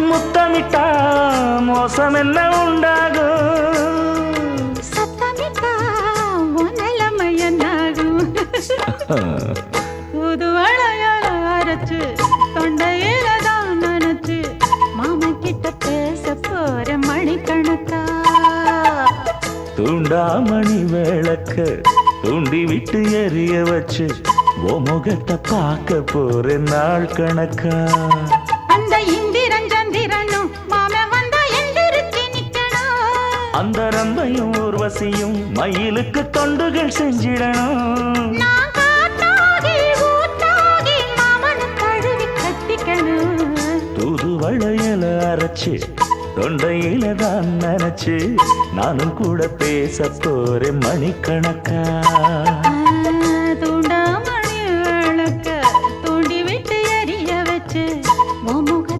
முத்தமிட்டா மோசம் என்ன உண்டாகும்? சத்தமிட்டா நிலைமை என்னாகும்? புது வளையல அரைச்சு தொண்டையில தான் நினைச்சு மாமன் கிட்ட பேச போற மணிக்கணக்கா. தூண்டாமணி விளக்க தூண்டி விட்டு எரிய வச்சு ஓ முகத்தை பார்க்க போற நாள் கணக்கா. அந்த இந்திரன் சந்திரனும் மாமன் வந்தா எந்திரிச்சு நிக்கணும். அந்த ரம்பையும் ஊர்வசியும் மயிலுக்கு தொண்டுகள் செஞ்சிடணும். நான் காட்டாகி ஊட்டாகி மாமனை தழுவி கட்டிக்கணும். தூது வளையல அரைச்சு தொண்டையில தான் நினைச்சு நானும் கூட பேச போறேன் மணிக்கணக்கா.